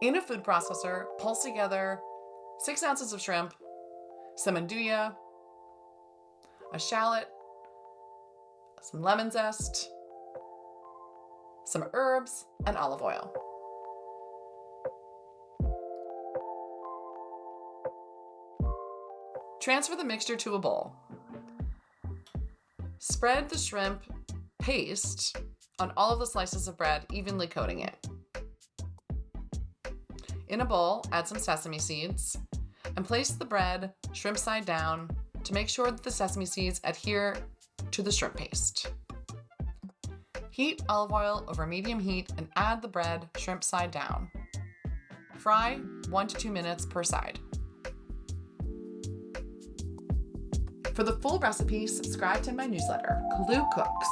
In a food processor, pulse together 6 ounces of shrimp, some andouille, a shallot, some lemon zest, some herbs, and olive oil. Transfer the mixture to a bowl. Spread the shrimp paste on all of the slices of bread, evenly coating it. In a bowl, add some sesame seeds and place the bread shrimp side down to make sure that the sesame seeds adhere to the shrimp paste. Heat olive oil over medium heat and add the bread shrimp side down. Fry 1 to 2 minutes per side. For the full recipe, subscribe to my newsletter, Colu Cooks.